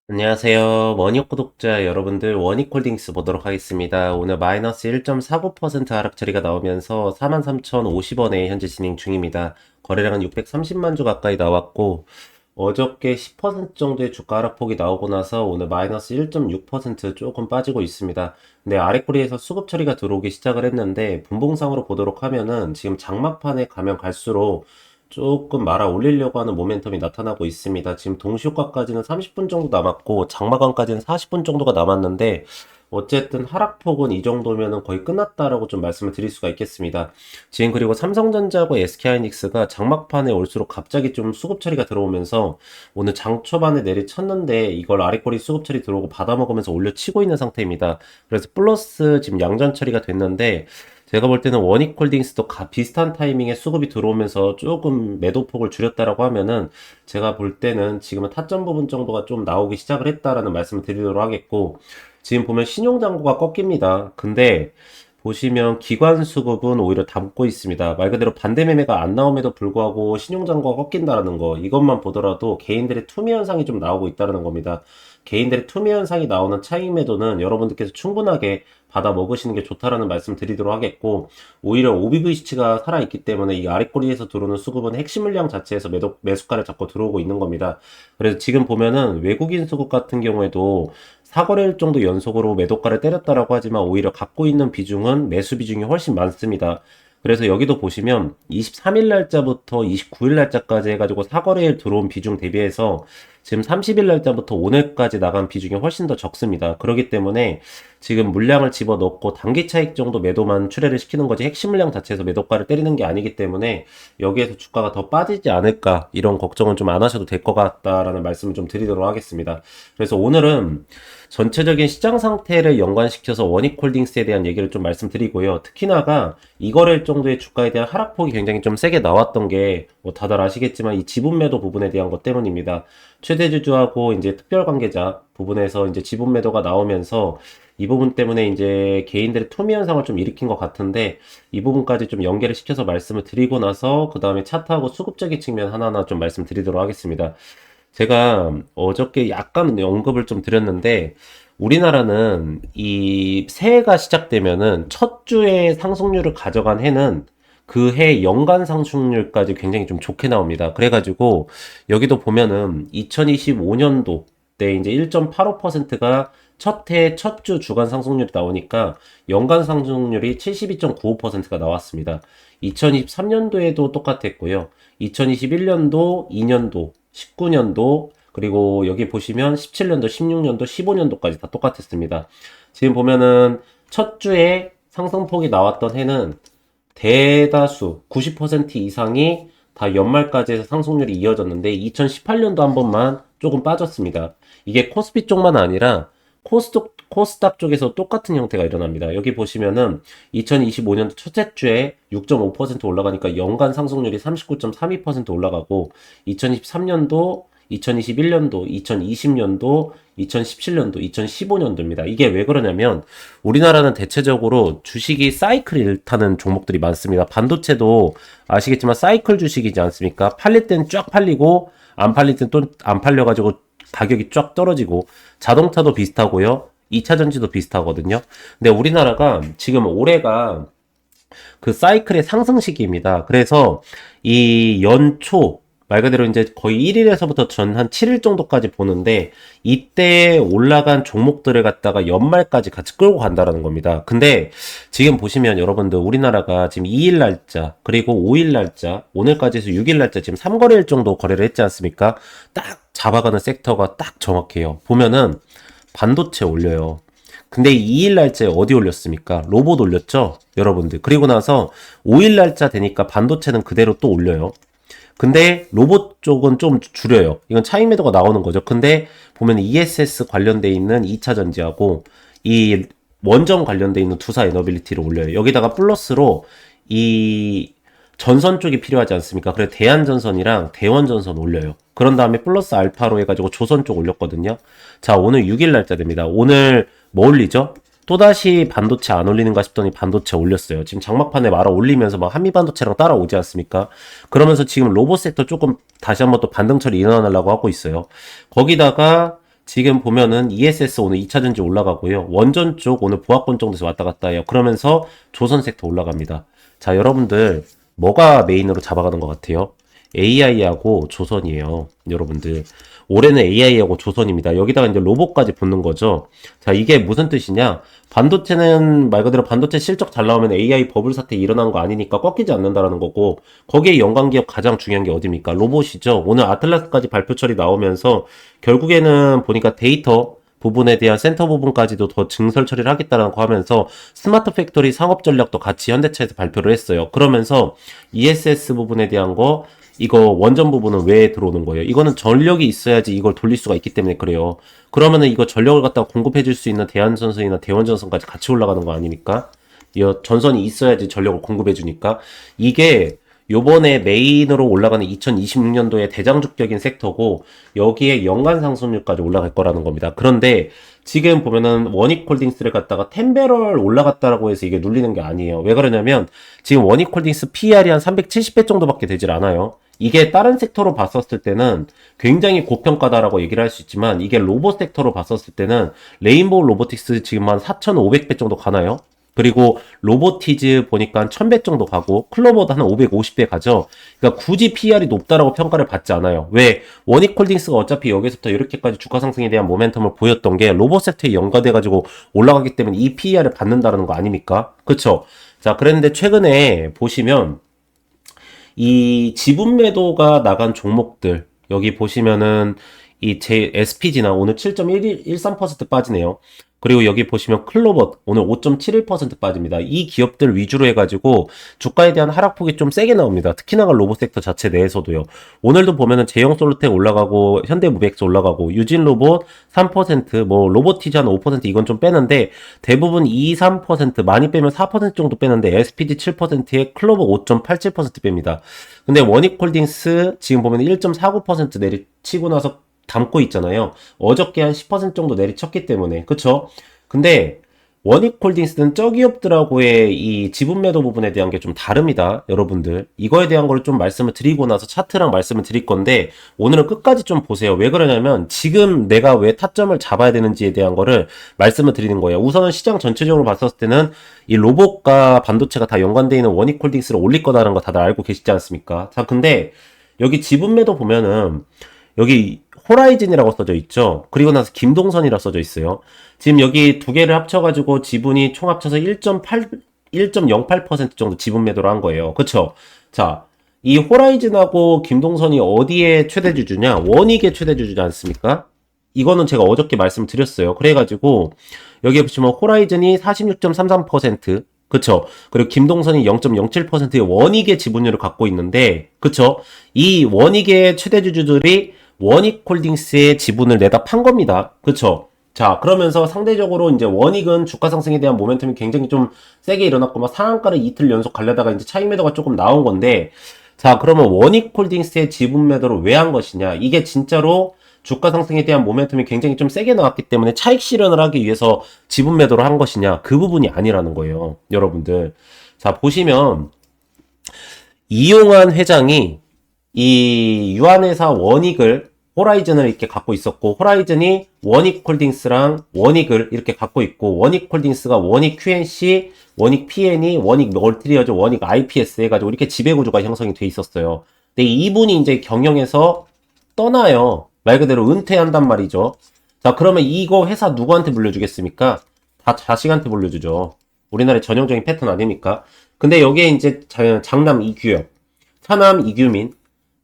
안녕하세요. 원익 구독자 여러분들, 원익홀딩스 보도록 하겠습니다. 오늘 마이너스 1.49% 하락 처리가 나오면서 43,050원에 현재 진행 중입니다. 거래량은 630만 주 가까이 나왔고, 어저께 10% 정도의 주가 하락폭이 나오고 나서 오늘 마이너스 1.6% 조금 빠지고 있습니다. 근데 아래꼬리에서 수급 처리가 들어오기 시작을 했는데, 분봉상으로 보도록 하면은 지금 장막판에 가면 갈수록 조금 말아 올리려고 하는 모멘텀이 나타나고 있습니다. 지금 동시효과까지는 30분 정도 남았고 장마감까지는 40분 정도가 남았는데, 어쨌든 하락폭은 이 정도면은 거의 끝났다라고 좀 말씀을 드릴 수가 있겠습니다. 지금 그리고 삼성전자하고 SK하이닉스가 장막판에 올수록 갑자기 좀 수급 처리가 들어오면서 오늘 장 초반에 내리쳤는데 이걸 아래꼬리 수급 처리 들어오고 받아먹으면서 올려치고 있는 상태입니다. 그래서 플러스 지금 양전 처리가 됐는데, 제가 볼 때는 원익홀딩스도 비슷한 타이밍에 수급이 들어오면서 조금 매도폭을 줄였다라고 하면은, 제가 볼 때는 지금은 타점 부분 정도가 좀 나오기 시작을 했다라는 말씀을 드리도록 하겠고, 지금 보면 신용잔고가 꺾입니다. 근데 보시면 기관 수급은 오히려 담고 있습니다. 말 그대로 반대 매매가 안 나옴에도 불구하고 신용잔고가 꺾인다라는 거, 이것만 보더라도 개인들의 투매 현상이 좀 나오고 있다는 겁니다. 개인들의 투매 현상이 나오는 차익 매도는 여러분들께서 충분하게 받아 먹으시는 게 좋다라는 말씀 드리도록 하겠고, 오히려 OBVC가 살아있기 때문에 이 아랫꼬리에서 들어오는 수급은 핵심 물량 자체에서 매수가를 잡고 들어오고 있는 겁니다. 그래서 지금 보면은 외국인 수급 같은 경우에도 4거래일 정도 연속으로 매도가를 때렸다라고 하지만 오히려 갖고 있는 비중은 매수 비중이 훨씬 많습니다. 그래서 여기도 보시면 23일 날짜부터 29일 날짜까지 해가지고 4거래일 들어온 비중 대비해서 지금 30일 날짜부터 오늘까지 나간 비중이 훨씬 더 적습니다. 그렇기 때문에 지금 물량을 집어넣고 단기 차익 정도 매도만 출회를 시키는 거지 핵심 물량 자체에서 매도가를 때리는 게 아니기 때문에 여기에서 주가가 더 빠지지 않을까, 이런 걱정은 좀 안 하셔도 될 것 같다라는 말씀을 좀 드리도록 하겠습니다. 그래서 오늘은 전체적인 시장 상태를 연관시켜서 원익홀딩스에 대한 얘기를 좀 말씀드리고요. 특히나가 이거래일 정도의 주가에 대한 하락폭이 굉장히 좀 세게 나왔던 게 뭐 다들 아시겠지만 이 지분 매도 부분에 대한 것 때문입니다. 최대 주주하고 이제 특별 관계자 부분에서 이제 지분 매도가 나오면서 이 부분 때문에 이제 개인들의 투미 현상을 좀 일으킨 것 같은데, 이 부분까지 좀 연계를 시켜서 말씀을 드리고 나서 그 다음에 차트하고 수급적인 측면 하나하나 좀 말씀드리도록 하겠습니다. 제가 어저께 약간 언급을 좀 드렸는데, 우리나라는 이 새해가 시작되면은 첫 주에 상승률을 가져간 해는 그 해 연간 상승률까지 굉장히 좀 좋게 나옵니다. 그래가지고 여기도 보면은 2025년도 때 이제 1.85%가 첫 해 첫 주 주간 상승률이 나오니까 연간 상승률이 72.95%가 나왔습니다. 2023년도에도 똑같았고요. 2021년도, 2년도, 19년도, 그리고 여기 보시면 17년도, 16년도, 15년도까지 다 똑같았습니다. 지금 보면은 첫 주에 상승폭이 나왔던 해는 대다수 90% 이상이 다 연말까지 해서 상승률이 이어졌는데, 2018년도 한 번만 조금 빠졌습니다. 이게 코스피 쪽만 아니라 코스닥 쪽에서 똑같은 형태가 일어납니다. 여기 보시면은 2025년도 첫째 주에 6.5% 올라가니까 연간 상승률이 39.32% 올라가고, 2023년도, 2021년도, 2020년도, 2017년도, 2015년도입니다. 이게 왜 그러냐면 우리나라는 대체적으로 주식이 사이클을 타는 종목들이 많습니다. 반도체도 아시겠지만 사이클 주식이지 않습니까? 팔릴 땐 쫙 팔리고 안 팔릴 땐 또 안 팔려가지고 가격이 쫙 떨어지고, 자동차도 비슷하고요. 2차 전지도 비슷하거든요. 근데 우리나라가 지금 올해가 그 사이클의 상승 시기입니다. 그래서 이 연초, 말 그대로 이제 거의 1일에서부터 전 한 7일 정도까지 보는데, 이때 올라간 종목들을 갖다가 연말까지 같이 끌고 간다라는 겁니다. 근데 지금 보시면 여러분들 우리나라가 지금 2일 날짜, 그리고 5일 날짜, 오늘까지 해서 6일 날짜 지금 3거래일 정도 거래를 했지 않습니까? 딱 잡아가는 섹터가 딱 정확해요. 보면은 반도체 올려요. 근데 2일 날짜에 어디 올렸습니까? 로봇 올렸죠? 여러분들. 그리고 나서 5일 날짜 되니까 반도체는 그대로 또 올려요. 근데 로봇 쪽은 좀 줄여요. 이건 차익 매도가 나오는 거죠. 근데 보면 ESS 관련돼 있는 2차 전지하고 이 원전 관련돼 있는 두사 에너빌리티를 올려요. 여기다가 플러스로 이 전선 쪽이 필요하지 않습니까? 그래서 대한전선이랑 대원전선 올려요. 그런 다음에 플러스 알파로 해가지고 조선 쪽 올렸거든요. 자, 오늘 6일 날짜 됩니다. 오늘 뭐 올리죠? 또다시 반도체 안 올리는가 싶더니 반도체 올렸어요. 지금 장막판에 말아 올리면서 막 한미반도체랑 따라오지 않습니까? 그러면서 지금 로봇 섹터 조금 다시 한번 또 반등 처리 일어나려고 하고 있어요. 거기다가 지금 보면은 ESS 오늘 2차전지 올라가고요. 원전 쪽 오늘 보합권 정도에서 왔다 갔다 해요. 그러면서 조선 섹터 올라갑니다. 자, 여러분들 뭐가 메인으로 잡아가는 것 같아요? AI하고 조선이에요. 여러분들. 올해는 AI하고 조선입니다. 여기다가 이제 로봇까지 붙는 거죠. 자, 이게 무슨 뜻이냐? 반도체는 말 그대로 반도체 실적 잘 나오면 AI 버블 사태 일어난 거 아니니까 꺾이지 않는다라는 거고, 거기에 연관기업 가장 중요한 게 어딥니까? 로봇이죠. 오늘 아틀라스까지 발표 처리 나오면서 결국에는 보니까 데이터 부분에 대한 센터 부분까지도 더 증설 처리를 하겠다라고 하면서 스마트 팩토리 상업 전략도 같이 현대차에서 발표를 했어요. 그러면서 ESS 부분에 대한 거 이거 원전 부분은 왜 들어오는 거예요? 이거는 전력이 있어야지 이걸 돌릴 수가 있기 때문에 그래요. 그러면은 이거 전력을 갖다가 공급해 줄 수 있는 대한전선이나 대원전선까지 같이 올라가는 거 아닙니까? 이 전선이 있어야지 전력을 공급해 주니까 이게 요번에 메인으로 올라가는 2026년도에 대장주격인 섹터고 여기에 연간 상승률까지 올라갈 거라는 겁니다. 그런데 지금 보면은 원익홀딩스를 갖다가 10배럴 올라갔다라고 해서 이게 눌리는 게 아니에요. 왜 그러냐면 지금 원익홀딩스 PER이 한 370배 정도밖에 되질 않아요. 이게 다른 섹터로 봤었을 때는 굉장히 고평가다라고 얘기를 할 수 있지만 이게 로봇 섹터로 봤었을 때는 레인보우 로보틱스 지금 한 4,500배 정도 가나요? 그리고 로보티즈 보니까 한 1000배 정도 가고 클로버도 한 550배 가죠. 그러니까 굳이 PER이 높다라고 평가를 받지 않아요. 왜? 원익홀딩스가 어차피 여기서부터 이렇게까지 주가 상승에 대한 모멘텀을 보였던 게 로봇 섹터에 연관돼가지고 올라가기 때문에 이 PER을 받는다는 거 아닙니까? 그쵸? 자, 그랬는데 최근에 보시면 이 지분 매도가 나간 종목들 여기 보시면은 이 SPG나 오늘 7.13% 빠지네요. 그리고 여기 보시면 클로버 오늘 5.71% 빠집니다. 이 기업들 위주로 해가지고 주가에 대한 하락폭이 좀 세게 나옵니다. 특히나 로봇 섹터 자체 내에서도요. 오늘도 보면은 제형솔루텍 올라가고 현대무백스 올라가고 유진로봇 3%, 뭐 로보티즈 한 5% 이건 좀 빼는데 대부분 2, 3% 많이 빼면 4% 정도 빼는데 SPD 7%에 클로버 5.87% 뺍니다. 근데 원익홀딩스 지금 보면 1.49% 내리치고 나서 담고 있잖아요. 어저께 한 10% 정도 내리쳤기 때문에. 그쵸? 근데 원익홀딩스는 저 기업들하고의 이 지분 매도 부분에 대한 게 좀 다릅니다. 여러분들. 이거에 대한 걸 좀 말씀을 드리고 나서 차트랑 말씀을 드릴 건데 오늘은 끝까지 좀 보세요. 왜 그러냐면 지금 내가 왜 타점을 잡아야 되는지에 대한 거를 말씀을 드리는 거예요. 우선은 시장 전체적으로 봤었을 때는 이 로봇과 반도체가 다 연관되어 있는 원익홀딩스를 올릴 거다라는 거 다들 알고 계시지 않습니까? 자, 근데 여기 지분 매도 보면은 여기 호라이즌이라고 써져 있죠. 그리고 나서 김동선이라 써져 있어요. 지금 여기 두 개를 합쳐가지고 지분이 총 합쳐서 1.08% 정도 지분 매도를 한 거예요. 그쵸? 자, 이 호라이즌하고 김동선이 어디에 최대주주냐? 원익의 최대주주지 않습니까? 이거는 제가 어저께 말씀드렸어요. 그래가지고 여기에 보시면 호라이즌이 46.33%, 그쵸? 그리고 김동선이 0.07%의 원익의 지분율을 갖고 있는데, 그쵸? 이 원익의 최대주주들이 원익홀딩스의 지분을 내다 판 겁니다. 그쵸? 자, 그러면서 상대적으로 이제 원익은 주가 상승에 대한 모멘텀이 굉장히 좀 세게 일어났고, 막 상한가를 이틀 연속 갈려다가 이제 차익 매도가 조금 나온 건데, 자, 그러면 원익홀딩스의 지분 매도를 왜 한 것이냐? 이게 진짜로 주가 상승에 대한 모멘텀이 굉장히 좀 세게 나왔기 때문에 차익 실현을 하기 위해서 지분 매도를 한 것이냐? 그 부분이 아니라는 거예요. 여러분들. 자, 보시면, 이용한 회장이 이 유한회사 원익을 호라이즌을 이렇게 갖고 있었고 호라이즌이 원익홀딩스랑 원익을 이렇게 갖고 있고 원익홀딩스가 원익 QNC, 원익 PNE, 원익 멀티리어즈, 원익 IPS 해가지고 이렇게 지배구조가 형성이 돼 있었어요. 근데 이분이 이제 경영에서 떠나요. 말 그대로 은퇴한단 말이죠. 자, 그러면 이거 회사 누구한테 물려주겠습니까? 다 자식한테 물려주죠. 우리나라의 전형적인 패턴 아닙니까? 근데 여기에 이제 장남 이규혁, 차남 이규민,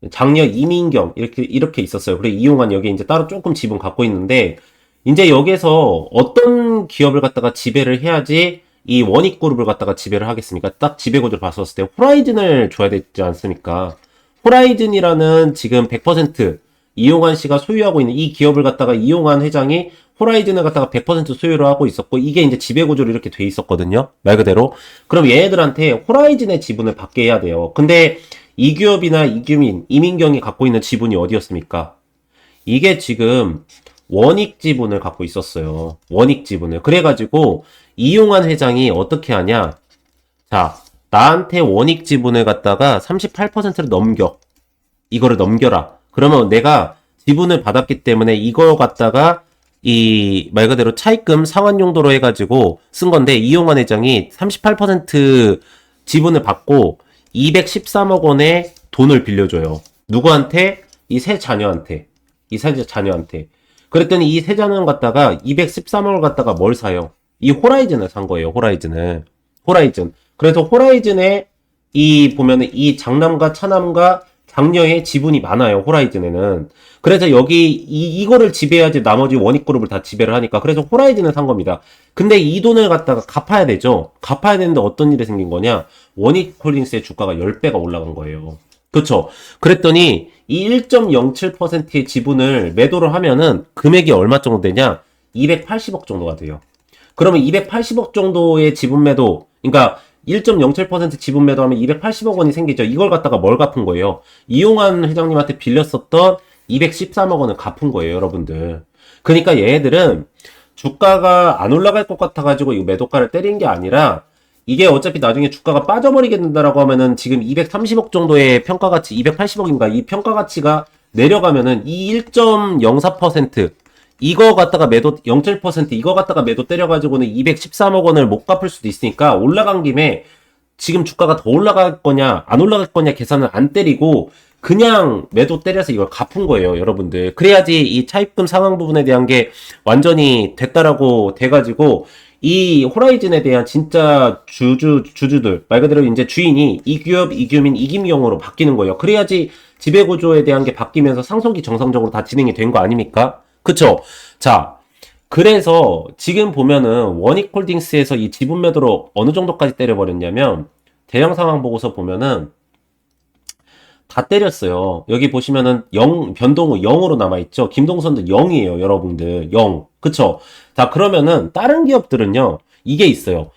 장녀 이민경 이렇게 있었어요. 그리고 이용한 여기에 이제 따로 조금 지분 갖고 있는데 이제 여기에서 어떤 기업을 갖다가 지배를 해야지 이 원익그룹을 갖다가 지배를 하겠습니까? 딱 지배구조를 봤었을 때 호라이즌을 줘야 되지 않습니까? 호라이즌이라는 지금 100% 이용한 씨가 소유하고 있는 이 기업을 갖다가 이용한 회장이 호라이즌을 갖다가 100% 소유를 하고 있었고 이게 이제 지배구조로 이렇게 돼 있었거든요. 말 그대로. 그럼 얘네들한테 호라이즌의 지분을 받게 해야 돼요. 근데 이규엽이나 이규민, 이민경이 갖고 있는 지분이 어디였습니까? 이게 지금 원익 지분을 갖고 있었어요. 원익 지분을. 그래가지고 이용한 회장이 어떻게 하냐? 자, 나한테 원익 지분을 갖다가 38%를 넘겨. 이거를 넘겨라. 그러면 내가 지분을 받았기 때문에 이걸 갖다가 이 말 그대로 차입금 상환 용도로 해가지고 쓴 건데 이용환 회장이 38% 지분을 받고 213억 원의 돈을 빌려줘요. 누구한테? 이 세 자녀한테. 이 세 자녀한테. 그랬더니 이 세 자녀는 갖다가 213억을 갖다가 뭘 사요? 이 호라이즌을 산 거예요. 호라이즌을. 호라이즌. 그래서 호라이즌에 이 보면은 이 장남과 차남과 장녀의 지분이 많아요. 호라이즌에는. 그래서 여기 이거를 지배해야지 나머지 원익그룹을 다 지배를 하니까. 그래서 호라이즌을 산 겁니다. 근데 이 돈을 갖다가 갚아야 되죠. 갚아야 되는데 어떤 일이 생긴 거냐? 원익홀딩스의 주가가 10배가 올라간 거예요. 그쵸? 그랬더니 이 1.07%의 지분을 매도를 하면은 금액이 얼마 정도 되냐? 280억 정도가 돼요. 그러면 280억 정도의 지분 매도, 그러니까 1.07% 지분 매도하면 280억 원이 생기죠. 이걸 갖다가 뭘 갚은 거예요? 이용환 회장님한테 빌렸었던 213억 원을 갚은 거예요, 여러분들. 그러니까 얘네들은 주가가 안 올라갈 것 같아가지고 이 매도가를 때린 게 아니라 이게 어차피 나중에 주가가 빠져버리게 된다라고 하면은 지금 230억 정도의 평가가치, 280억인가 이 평가가치가 내려가면은 이 1.04% 이거 갖다가 매도 0.7% 이거 갖다가 매도 때려가지고는 213억 원을 못 갚을 수도 있으니까 올라간 김에 지금 주가가 더 올라갈 거냐 안 올라갈 거냐 계산을 안 때리고 그냥 매도 때려서 이걸 갚은 거예요, 여러분들. 그래야지 이 차입금 상환 부분에 대한 게 완전히 됐다라고 돼가지고 이 호라이즌에 대한 진짜 주주들 말 그대로 이제 주인이 이규엽, 이규민, 이김용으로 바뀌는 거예요. 그래야지 지배구조에 대한 게 바뀌면서 상속이 정상적으로 다 진행이 된 거 아닙니까? 그쵸? 자, 그래서 지금 보면은 원익홀딩스에서 이 지분 매도로 어느 정도까지 때려버렸냐면 대량 상황 보고서 보면은 다 때렸어요. 여기 보시면은 변동후 0으로 남아있죠. 김동선도 0이에요, 여러분들. 0. 그쵸? 자, 그러면은 다른 기업들은요, 이게 있어요.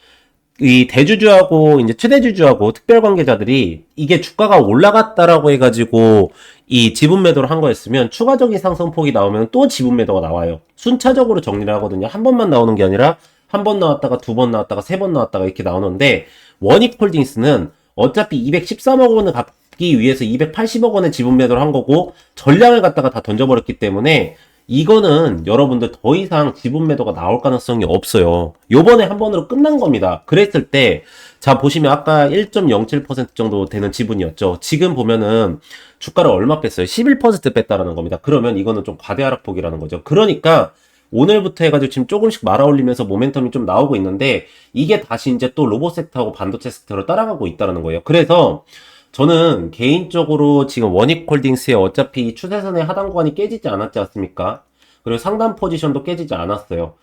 이 대주주하고 이제 최대주주하고 특별관계자들이 이게 주가가 올라갔다라고 해가지고 이 지분 매도를 한 거였으면 추가적인 상승폭이 나오면 또 지분 매도가 나와요. 순차적으로 정리를 하거든요. 한 번만 나오는 게 아니라 한 번 나왔다가 두 번 나왔다가 세 번 나왔다가 이렇게 나오는데 원익홀딩스는 어차피 213억 원을 갚기 위해서 280억 원의 지분 매도를 한 거고 전량을 갖다가 다 던져버렸기 때문에 이거는 여러분들 더 이상 지분 매도가 나올 가능성이 없어요. 요번에 한 번으로 끝난 겁니다. 그랬을 때, 자, 보시면 아까 1.07% 정도 되는 지분이었죠. 지금 보면은 주가를 얼마 뺐어요? 11% 뺐다라는 겁니다. 그러면 이거는 좀 과대 하락폭이라는 거죠. 그러니까 오늘부터 해가지고 지금 조금씩 말아 올리면서 모멘텀이 좀 나오고 있는데 이게 다시 이제 또 로봇 섹터하고 반도체 섹터로 따라가고 있다는 거예요. 그래서 저는 개인적으로 지금 원익홀딩스의 어차피 추세선의 하단 구간이 깨지지 않았지 않습니까? 그리고 상단 포지션도 깨지지 않았어요.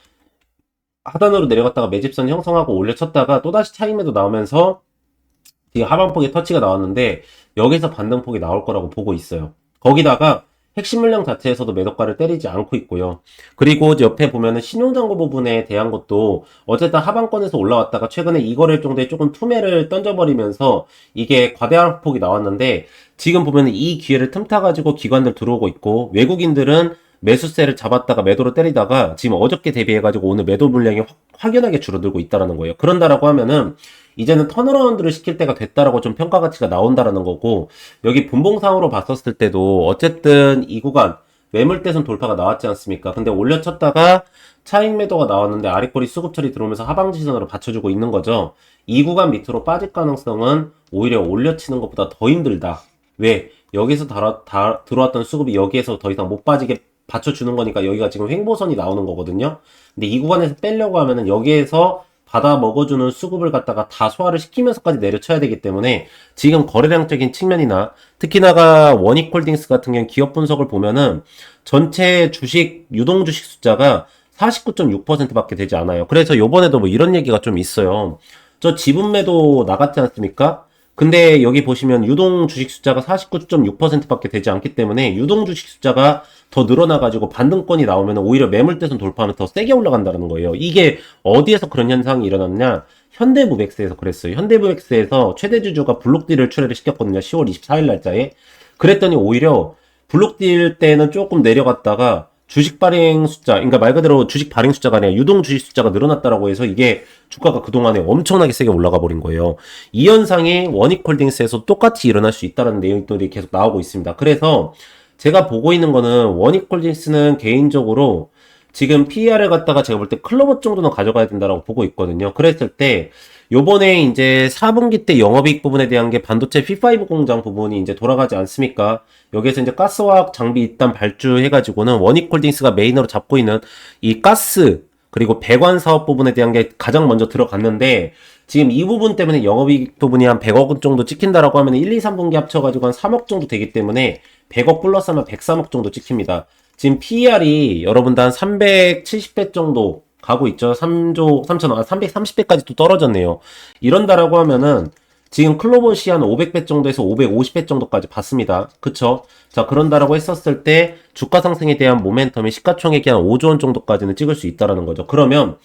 하단으로 내려갔다가 매집선 형성하고 올려쳤다가 또다시 차익매도 나오면서 지금 하방폭에 터치가 나왔는데 여기서 반등폭이 나올 거라고 보고 있어요. 거기다가 핵심 물량 자체에서도 매도가를 때리지 않고 있고요. 그리고 옆에 보면은 신용장고 부분에 대한 것도 어쨌든 하방권에서 올라왔다가 최근에 이거를 정도의 조금 투매를 던져버리면서 이게 과대하락폭이 나왔는데 지금 보면은 이 기회를 틈타가지고 기관들 들어오고 있고 외국인들은 매수세를 잡았다가 매도로 때리다가 지금 어저께 대비해가지고 오늘 매도 물량이 확연하게 줄어들고 있다라는 거예요. 그런다라고 하면은 이제는 턴어라운드를 시킬 때가 됐다라고 좀 평가 가치가 나온다라는 거고 여기 분봉상으로 봤었을 때도 어쨌든 이 구간 매물대선 돌파가 나왔지 않습니까? 근데 올려쳤다가 차익 매도가 나왔는데 아래꼬리 수급 처리 들어오면서 하방지선으로 받쳐주고 있는 거죠. 이 구간 밑으로 빠질 가능성은 오히려 올려치는 것보다 더 힘들다. 왜? 여기서 들어왔던 수급이 여기에서 더 이상 못 빠지게 받쳐주는 거니까 여기가 지금 횡보선이 나오는 거거든요. 근데 이 구간에서 빼려고 하면은 여기에서 받아 먹어주는 수급을 갖다가 다 소화를 시키면서까지 내려쳐야 되기 때문에 지금 거래량적인 측면이나 특히나가 원익홀딩스 같은 경우 기업 분석을 보면은 전체 주식, 유동 주식 숫자가 49.6%밖에 되지 않아요. 그래서 요번에도 뭐 이런 얘기가 좀 있어요. 저 지분 매도 나갔지 않습니까? 근데 여기 보시면 유동 주식 숫자가 49.6%밖에 되지 않기 때문에 유동 주식 숫자가 더 늘어나가지고 반등권이 나오면 오히려 매물대선 돌파하면 더 세게 올라간다는 거예요. 이게 어디에서 그런 현상이 일어났냐? 현대무백스에서 그랬어요. 현대무백스에서 최대주주가 블록딜을 출회를 시켰거든요. 10월 24일 날짜에. 그랬더니 오히려 블록딜 때는 조금 내려갔다가 주식 발행 숫자, 그러니까 말 그대로 주식 발행 숫자가 아니라 유동 주식 숫자가 늘어났다라고 해서 이게 주가가 그동안에 엄청나게 세게 올라가 버린 거예요. 이 현상이 원익홀딩스에서 똑같이 일어날 수 있다는 내용들이 계속 나오고 있습니다. 그래서 제가 보고 있는 거는 원익홀딩스는 개인적으로 지금 PER을 갖다가 제가 볼 때 클로버 정도는 가져가야 된다라고 보고 있거든요. 그랬을 때 요번에 이제 4분기 때 영업이익 부분에 대한 게 반도체 P5 공장 부분이 이제 돌아가지 않습니까? 여기에서 이제 가스화학 장비 일단 발주해가지고는 원익홀딩스가 메인으로 잡고 있는 이 가스 그리고 배관 사업 부분에 대한 게 가장 먼저 들어갔는데 지금 이 부분 때문에 영업이익 부분이 한 100억 원 정도 찍힌다라고 하면 1, 2, 3분기 합쳐가지고 한 3억 정도 되기 때문에 100억 플러스 하면 103억 정도 찍힙니다. 지금 PER이 여러분들 한 370배 정도 가고 있죠. 3조 3천원, 330배까지 또 떨어졌네요. 이런다라고 하면은 지금 클로버시 한 500배 정도에서 550배 정도까지 봤습니다. 그쵸? 자, 그런다라고 했었을 때 주가 상승에 대한 모멘텀이 시가총액이 한 5조 원 정도까지는 찍을 수 있다라는 거죠. 그러면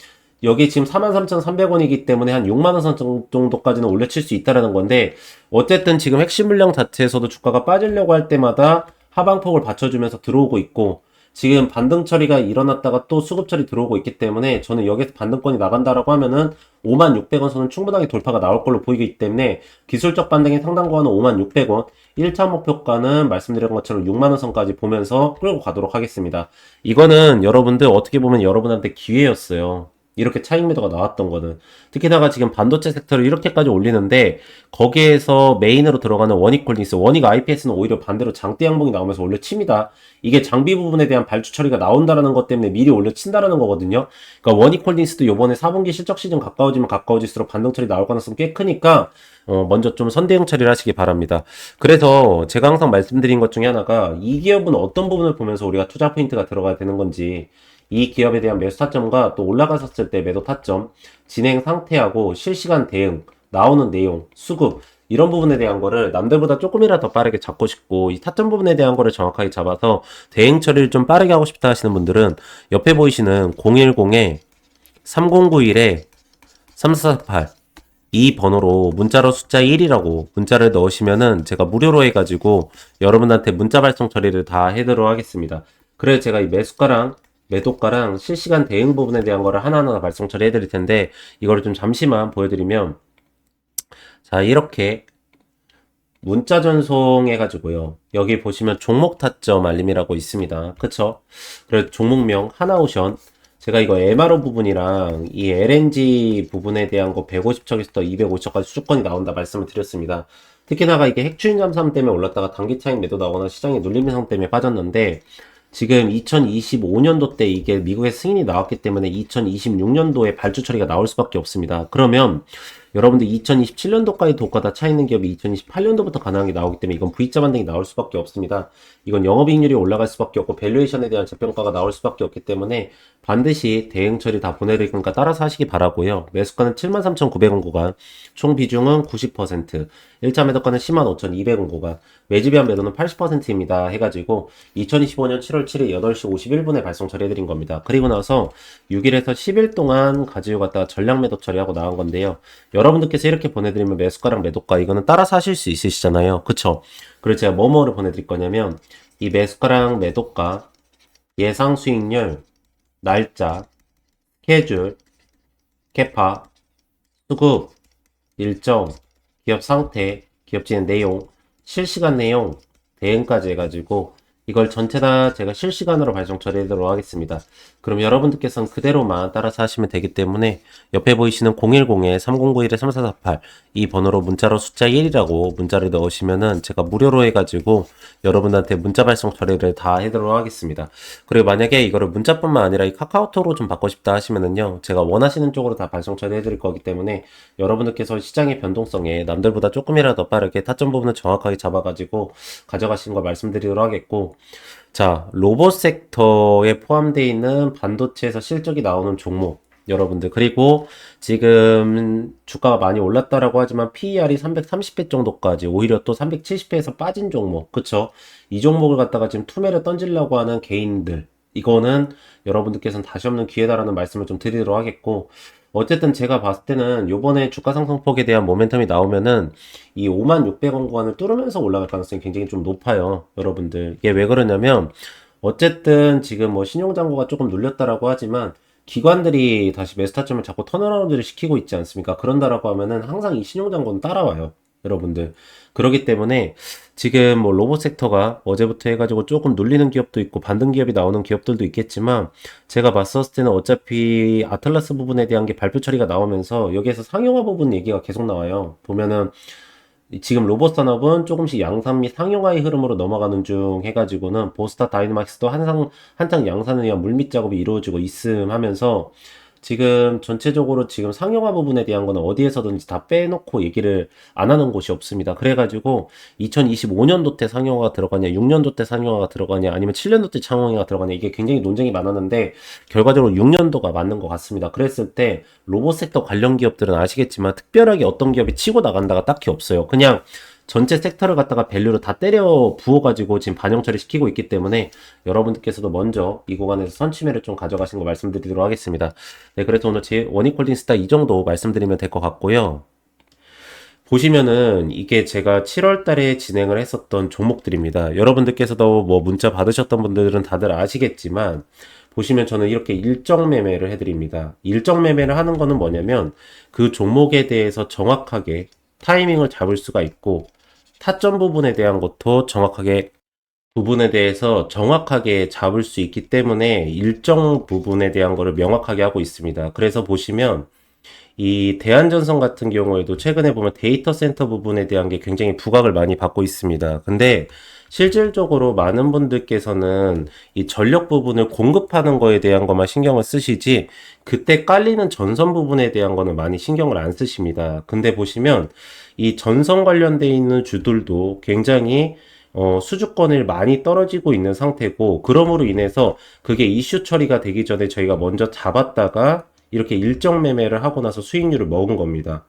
여기 지금 43,300원이기 때문에 한 6만원 선 정도까지는 올려칠 수 있다라는 건데 어쨌든 지금 핵심 물량 자체에서도 주가가 빠지려고 할 때마다 하방폭을 받쳐주면서 들어오고 있고 지금 반등 처리가 일어났다가 또 수급 처리 들어오고 있기 때문에 저는 여기서 반등권이 나간다라고 하면은 56,000원 선은 충분하게 돌파가 나올 걸로 보이기 때문에 기술적 반등의 상당 구간은 56,000원 1차 목표가는 말씀드린 것처럼 6만원 선까지 보면서 끌고 가도록 하겠습니다. 이거는 여러분들 어떻게 보면 여러분한테 기회였어요. 이렇게 차익 매도가 나왔던 거는 특히다가 지금 반도체 섹터를 이렇게까지 올리는데 거기에서 메인으로 들어가는 원익홀딩스 원익 IPS는 오히려 반대로 장대 양봉이 나오면서 올려칩니다. 이게 장비 부분에 대한 발주 처리가 나온다라는 것 때문에 미리 올려친다라는 거거든요. 그러니까 원익홀딩스도 요번에 4분기 실적 시즌 가까워지면 가까워질수록 반등 처리 나올 가능성이 꽤 크니까 먼저 좀 선대응 처리를 하시기 바랍니다. 그래서 제가 항상 말씀드린 것 중에 하나가 이 기업은 어떤 부분을 보면서 우리가 투자 포인트가 들어가야 되는 건지 이 기업에 대한 매수 타점과 또 올라갔었을 때 매도 타점, 진행 상태하고 실시간 대응, 나오는 내용, 수급 이런 부분에 대한 거를 남들보다 조금이라도 더 빠르게 잡고 싶고 이 타점 부분에 대한 거를 정확하게 잡아서 대응 처리를 좀 빠르게 하고 싶다 하시는 분들은 옆에 보이시는 010에 3091에 3448 이 번호로 문자로 숫자 1이라고 문자를 넣으시면은 제가 무료로 해가지고 여러분한테 문자 발송 처리를 다 해드리도록 하겠습니다. 그래서 제가 이 매수가랑 매도가랑 실시간 대응 부분에 대한 거를 하나하나 발송 처리해 드릴 텐데 이거를 좀 잠시만 보여드리면 자 이렇게 문자 전송해 가지고요 여기 보시면 종목 타점 알림이라고 있습니다. 그쵸? 그래서 종목명 하나오션 제가 이거 MRO 부분이랑 이 LNG 부분에 대한 거 150척에서 250척까지 수주권이 나온다 말씀을 드렸습니다. 특히나가 이게 핵추인 잠수함 때문에 올랐다가 단기 차익 매도 나오거나 시장의 눌림 현상 때문에 빠졌는데 지금 2025년도 때 이게 미국의 승인이 나왔기 때문에 2026년도에 발주 처리가 나올 수밖에 없습니다. 그러면 여러분들 2027년도까지 독과다 차 있는 기업이 2028년도부터 가능하게 나오기 때문에 이건 V자 반등이 나올 수밖에 없습니다. 이건 영업이익률이 올라갈 수밖에 없고 밸류에이션에 대한 재평가가 나올 수밖에 없기 때문에 반드시 대응 처리 다 보내드릴 거니까 따라서 하시기 바라고요. 매수가는 73,900원 구간, 총 비중은 90%, 1차 매도가는 105,200원 구간, 매집이한 매도는 80%입니다. 해가지고 2025년 7월 7일 8시 51분에 발송 처리해드린 겁니다. 그리고 나서 6일에서 10일 동안 가지고 갔다가 전량 매도 처리하고 나온 건데요. 여러분들께서 이렇게 보내드리면 매수가랑 매도가 이거는 따라서 하실 수 있으시잖아요. 그쵸? 그래서 제가 뭐뭐를 보내드릴 거냐면 이 매수가랑 매도가 예상 수익률 날짜 스케줄 캐파 수급 일정 기업 상태 기업 진행 내용 실시간 내용 대응까지 해가지고 이걸 전체 다 제가 실시간으로 발송 처리하도록 하겠습니다. 그럼 여러분들께서는 그대로만 따라서 하시면 되기 때문에 옆에 보이시는 010에 3091에 3448 이 번호로 문자로 숫자 1이라고 문자를 넣으시면은 제가 무료로 해가지고 여러분한테 문자 발송 처리를 다 해드리도록 하겠습니다. 그리고 만약에 이거를 문자뿐만 아니라 이 카카오톡으로 좀 받고 싶다 하시면은요 제가 원하시는 쪽으로 다 발송 처리해 드릴 거기 때문에 여러분들께서 시장의 변동성에 남들보다 조금이라도 빠르게 타점 부분을 정확하게 잡아가지고 가져가시는 걸 말씀드리도록 하겠고 자, 로봇 섹터에 포함되어 있는 반도체에서 실적이 나오는 종목 여러분들 그리고 지금 주가가 많이 올랐다라고 하지만 PER이 330배 정도까지 오히려 또 370배에서 빠진 종목 그쵸? 이 종목을 갖다가 지금 투매를 던지려고 하는 개인들 이거는 여러분들께서는 다시 없는 기회다라는 말씀을 좀 드리도록 하겠고 어쨌든 제가 봤을 때는 요번에 주가 상승폭에 대한 모멘텀이 나오면은 이 56,000원 구간을 뚫으면서 올라갈 가능성이 굉장히 좀 높아요. 여러분들. 이게 왜 그러냐면 어쨌든 지금 뭐 신용잔고가 조금 눌렸다라고 하지만 기관들이 다시 매수 타점을 잡고 턴어라운드를 시키고 있지 않습니까? 그런다라고 하면은 항상 이 신용잔고는 따라와요. 여러분들. 그렇기 때문에 지금 뭐 로봇 섹터가 어제부터 해가지고 조금 눌리는 기업도 있고 반등 기업이 나오는 기업들도 있겠지만 제가 봤었을 때는 어차피 아틀라스 부분에 대한 게 발표 처리가 나오면서 여기에서 상용화 부분 얘기가 계속 나와요. 보면은 지금 로봇 산업은 조금씩 양산 및 상용화의 흐름으로 넘어가는 중 해가지고는 보스타 다이너마이스도 한창 양산을 위한 물밑 작업이 이루어지고 있음 하면서 지금 전체적으로 지금 상용화 부분에 대한 거는 어디에서든지 다 빼놓고 얘기를 안 하는 곳이 없습니다. 그래가지고 2025년도 때 상용화가 들어가냐, 6년도 때 상용화가 들어가냐, 아니면 7년도 때 상용화가 들어가냐, 이게 굉장히 논쟁이 많았는데 결과적으로 6년도가 맞는 것 같습니다. 그랬을 때 로봇 섹터 관련 기업들은 아시겠지만 특별하게 어떤 기업이 치고 나간다가 딱히 없어요. 그냥 전체 섹터를 갖다가 밸류를 다 때려 부어가지고 지금 반영 처리시키고 있기 때문에 여러분들께서도 먼저 이 구간에서 선취매를 좀 가져가신 거 말씀드리도록 하겠습니다. 네, 그래서 오늘 제 원익홀딩스타 이 정도 말씀드리면 될 것 같고요. 보시면은 이게 제가 7월 달에 진행을 했었던 종목들입니다. 여러분들께서도 뭐 문자 받으셨던 분들은 다들 아시겠지만 보시면 저는 이렇게 일정 매매를 해드립니다. 일정 매매를 하는 거는 뭐냐면 그 종목에 대해서 정확하게 타이밍을 잡을 수가 있고 타점 부분에 대한 것도 부분에 대해서 정확하게 잡을 수 있기 때문에 일정 부분에 대한 거를 명확하게 하고 있습니다. 그래서 보시면 이 대한전선 같은 경우에도 최근에 보면 데이터 센터 부분에 대한 게 굉장히 부각을 많이 받고 있습니다. 근데 실질적으로 많은 분들께서는 이 전력 부분을 공급하는 거에 대한 것만 신경을 쓰시지 그때 깔리는 전선 부분에 대한 거는 많이 신경을 안 쓰십니다. 근데 보시면 이 전선 관련돼 있는 주들도 굉장히 수주권을 많이 떨어지고 있는 상태고 그러므로 인해서 그게 이슈 처리가 되기 전에 저희가 먼저 잡았다가 이렇게 일정 매매를 하고 나서 수익률을 먹은 겁니다.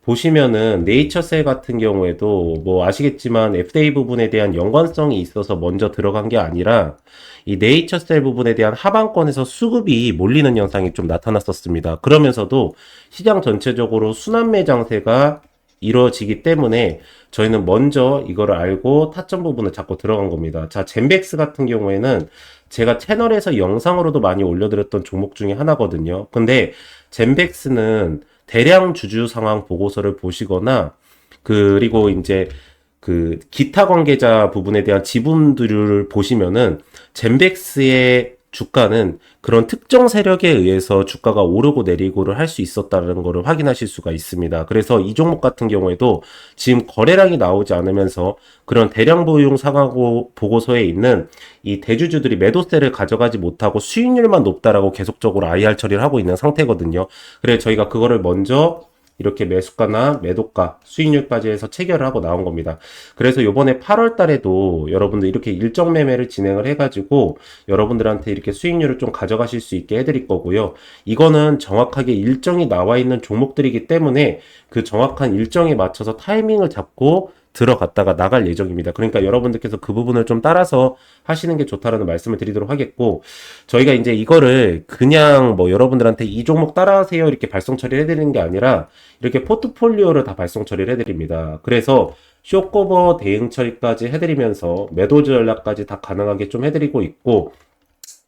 보시면은 네이처셀 같은 경우에도 뭐 아시겠지만 FDA 부분에 대한 연관성이 있어서 먼저 들어간 게 아니라 이 네이처셀 부분에 대한 하방권에서 수급이 몰리는 현상이 좀 나타났었습니다. 그러면서도 시장 전체적으로 순환매 장세가 이루어지기 때문에 저희는 먼저 이거를 알고 타점 부분을 잡고 들어간 겁니다. 자, 젠백스 같은 경우에는 제가 채널에서 영상으로도 많이 올려드렸던 종목 중에 하나거든요. 근데 젠백스는 대량 주주 상황 보고서를 보시거나 그리고 이제 그 기타 관계자 부분에 대한 지분들을 보시면은 젠백스의 주가는 그런 특정 세력에 의해서 주가가 오르고 내리고를 할 수 있었다는 것을 확인하실 수가 있습니다. 그래서 이 종목 같은 경우에도 지금 거래량이 나오지 않으면서 그런 대량 보유용 상황 보고서에 있는 이 대주주들이 매도세를 가져가지 못하고 수익률만 높다라고 계속적으로 IR 처리를 하고 있는 상태거든요. 그래서 저희가 그거를 먼저 이렇게 매수가나 매도가, 수익률까지 해서 체결을 하고 나온 겁니다. 그래서 요번에 8월 달에도 여러분들 이렇게 일정 매매를 진행을 해가지고 여러분들한테 이렇게 수익률을 좀 가져가실 수 있게 해드릴 거고요. 이거는 정확하게 일정이 나와 있는 종목들이기 때문에 그 정확한 일정에 맞춰서 타이밍을 잡고 들어갔다가 나갈 예정입니다. 그러니까 여러분들께서 그 부분을 좀 따라서 하시는 게 좋다라는 말씀을 드리도록 하겠고, 저희가 이제 이거를 그냥 뭐 여러분들한테 이 종목 따라하세요 이렇게 발송 처리를 해드리는 게 아니라 이렇게 포트폴리오를 다 발송 처리를 해드립니다. 그래서 쇼커버 대응 처리까지 해드리면서 매도 전략까지 다 가능하게 좀 해드리고 있고,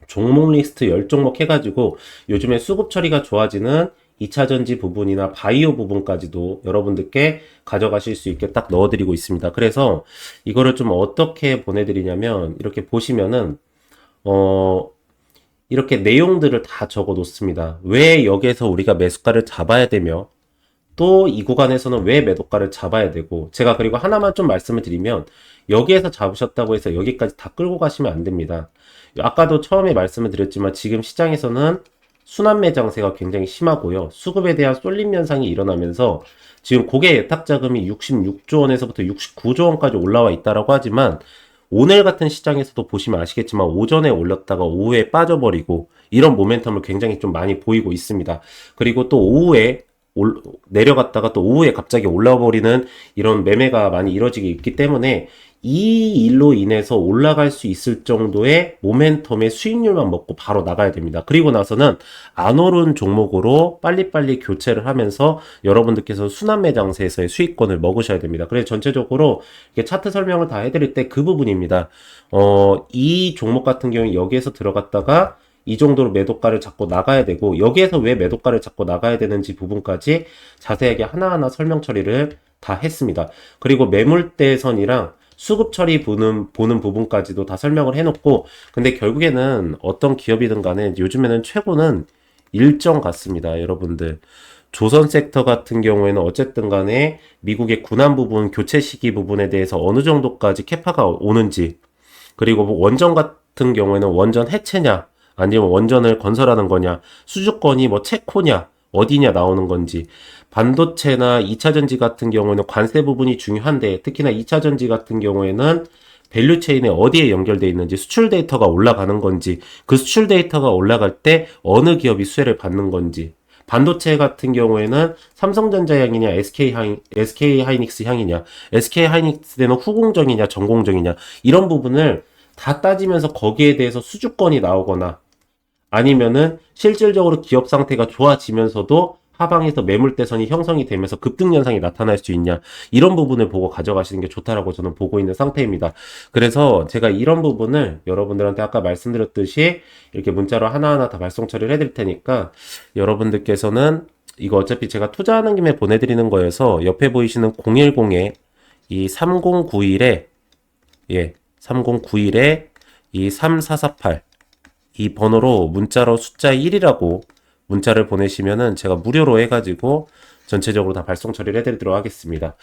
종목 리스트 10종목 해가지고 요즘에 수급 처리가 좋아지는 2차전지 부분이나 바이오 부분까지도 여러분들께 가져가실 수 있게 딱 넣어드리고 있습니다. 그래서 이거를 좀 어떻게 보내드리냐면 이렇게 보시면은 이렇게 내용들을 다 적어 놓습니다. 왜 여기에서 우리가 매수가를 잡아야 되며 또 이 구간에서는 왜 매도가를 잡아야 되고, 제가 그리고 하나만 좀 말씀을 드리면 여기에서 잡으셨다고 해서 여기까지 다 끌고 가시면 안 됩니다. 아까도 처음에 말씀을 드렸지만 지금 시장에서는 순환매 장세가 굉장히 심하고요. 수급에 대한 쏠림 현상이 일어나면서 지금 고객 예탁 자금이 66조 원에서부터 69조 원까지 올라와 있다라고 하지만 오늘 같은 시장에서도 보시면 아시겠지만 오전에 올렸다가 오후에 빠져버리고 이런 모멘텀을 굉장히 좀 많이 보이고 있습니다. 그리고 또 오후에 내려갔다가 또 오후에 갑자기 올라와 버리는 이런 매매가 많이 이루어지기 있기 때문에 이 일로 인해서 올라갈 수 있을 정도의 모멘텀의 수익률만 먹고 바로 나가야 됩니다. 그리고 나서는 안 오른 종목으로 빨리빨리 교체를 하면서 여러분들께서 순환매 장세에서의 수익권을 먹으셔야 됩니다. 그래서 전체적으로 이렇게 차트 설명을 다 해드릴 때 그 부분입니다. 이 종목 같은 경우에 여기에서 들어갔다가 이 정도로 매도가를 잡고 나가야 되고, 여기에서 왜 매도가를 잡고 나가야 되는지 부분까지 자세하게 하나하나 설명 처리를 다 했습니다. 그리고 매물대선이랑 수급 처리 보는 부분까지도 다 설명을 해놓고, 근데 결국에는 어떤 기업이든 간에 요즘에는 최고는 일정 같습니다, 여러분들. 조선 섹터 같은 경우에는 어쨌든 간에 미국의 군안 부분, 교체 시기 부분에 대해서 어느 정도까지 캐파가 오는지, 그리고 뭐 원전 같은 경우에는 원전 해체냐, 아니면 원전을 건설하는 거냐, 수주권이 뭐 체코냐, 어디냐 나오는 건지, 반도체나 2차전지 같은 경우에는 관세 부분이 중요한데, 특히나 2차전지 같은 경우에는 밸류체인에 어디에 연결되어 있는지, 수출 데이터가 올라가는 건지, 그 수출 데이터가 올라갈 때 어느 기업이 수혜를 받는 건지, 반도체 같은 경우에는 삼성전자 향이냐, SK 하이닉스 향이냐, SK 하이닉스는 후공정이냐, 전공정이냐, 이런 부분을 다 따지면서 거기에 대해서 수주권이 나오거나, 아니면은 실질적으로 기업 상태가 좋아지면서도 하방에서 매물대선이 형성이 되면서 급등 현상이 나타날 수 있냐, 이런 부분을 보고 가져가시는 게 좋다라고 저는 보고 있는 상태입니다. 그래서 제가 이런 부분을 여러분들한테 아까 말씀드렸듯이 이렇게 문자로 하나하나 다 발송 처리를 해드릴 테니까, 여러분들께서는 이거 어차피 제가 투자하는 김에 보내드리는 거여서 옆에 보이시는 010에 이 3091에 3091에 이 3448 이 번호로 문자로 숫자 1이라고 문자를 보내시면은 제가 무료로 해가지고 전체적으로 다 발송 처리를 해드리도록 하겠습니다.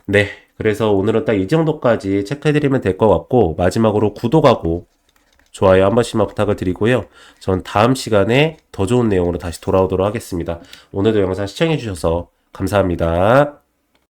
네, 그래서 오늘은 딱 이 정도까지 체크해드리면 될 것 같고, 마지막으로 구독하고 좋아요 한 번씩만 부탁을 드리고요. 전 다음 시간에 더 좋은 내용으로 다시 돌아오도록 하겠습니다. 오늘도 영상 시청해주셔서 감사합니다.